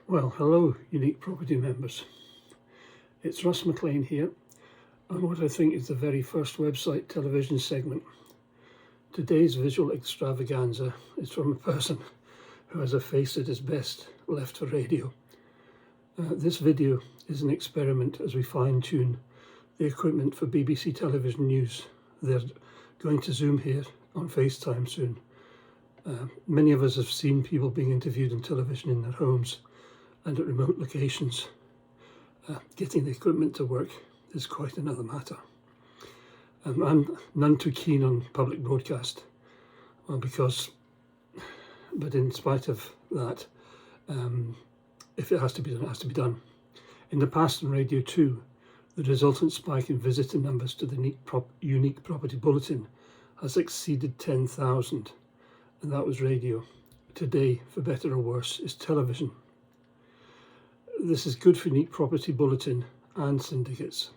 Well, hello, Unique Property members. It's Russ McLean here, on what I think is the very first website television segment. Today's visual extravaganza is from a person who has a face that is best left for radio. This video is an experiment as we fine-tune the equipment for BBC television news. They're going to Zoom here on FaceTime soon. Many of us have seen people being interviewed on television in their homes and at remote locations. Getting the equipment to work is quite another matter. I'm none too keen on public broadcast, but in spite of that, if it has to be done, it has to be done. In the past on Radio 2, the resultant spike in visitor numbers to the Unique Property Bulletin has exceeded 10,000, and that was radio. Today, for better or worse, is television. This is good for Unique Property Bulletin and syndicates.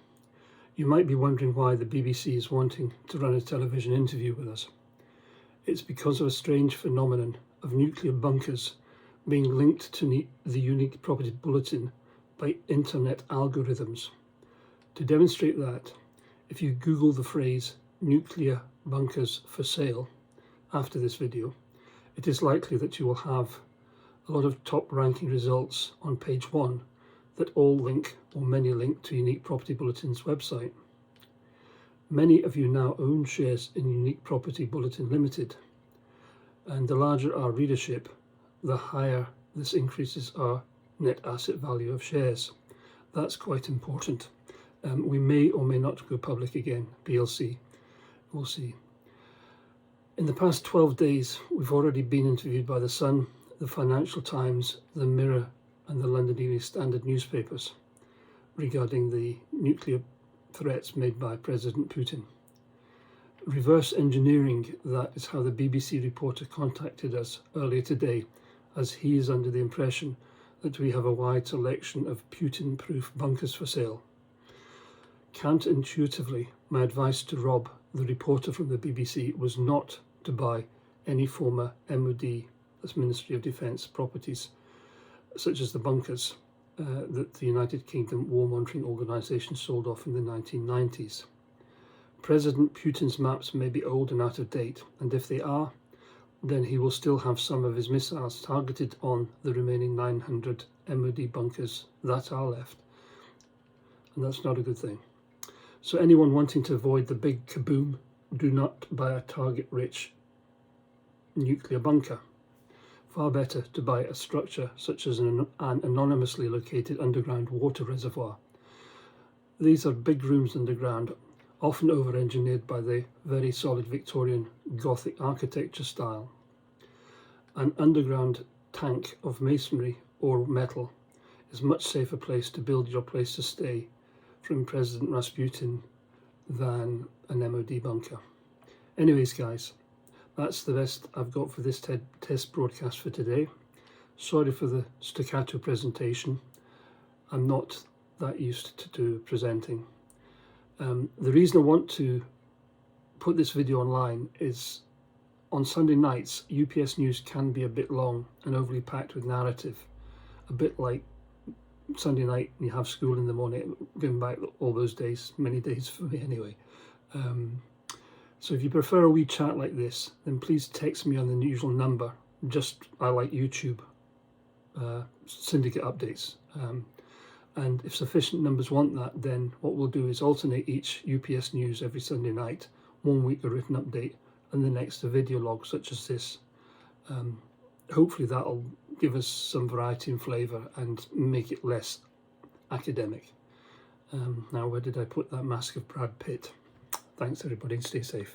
You might be wondering why the BBC is wanting to run a television interview with us. It's because of a strange phenomenon of nuclear bunkers being linked to the Unique Property Bulletin by internet algorithms. To demonstrate that, if you Google the phrase nuclear bunkers for sale after this video, it is likely that you will have a lot of top-ranking results on page 1 that all link, or many link, to Unique Property Bulletin's website. Many of you now own shares in Unique Property Bulletin Limited, and the larger our readership, the higher this increases our net asset value of shares. That's quite important. We may or may not go public again, PLC. We'll see. In the past 12 days, we've already been interviewed by The Sun, the Financial Times, the Mirror and the London Evening Standard newspapers regarding the nuclear threats made by President Putin. Reverse engineering, that is how the BBC reporter contacted us earlier today, as he is under the impression that we have a wide selection of Putin-proof bunkers for sale. Counterintuitively, my advice to Rob, the reporter from the BBC, was not to buy any former MOD, that's Ministry of Defence, properties, such as the bunkers that the United Kingdom War Monitoring Organisation sold off in the 1990s. President Putin's maps may be old and out of date, and if they are, then he will still have some of his missiles targeted on the remaining 900 MOD bunkers that are left, and that's not a good thing. So anyone wanting to avoid the big kaboom, do not buy a target-rich nuclear bunker. Far better to buy a structure such as an anonymously located underground water reservoir. These are big rooms underground, often over-engineered by the very solid Victorian Gothic architecture style. An underground tank of masonry or metal is a much safer place to build your place to stay from President Rasputin than an MOD bunker. Anyways, guys, that's the best I've got for this test broadcast for today. Sorry for the staccato presentation. I'm not that used to presenting. The reason I want to put this video online is on Sunday nights, UPS News can be a bit long and overly packed with narrative, a bit like Sunday night when you have school in the morning, going back all those days, many days for me anyway. So if you prefer a wee chat like this, then please text me on the usual number. I like YouTube syndicate updates. And if sufficient numbers want that, then what we'll do is alternate each UPS News every Sunday night, 1 week a written update, and the next a video log such as this. Hopefully that'll give us some variety and flavour and make it less academic. Now, where did I put that mask of Brad Pitt? Thanks everybody, and stay safe.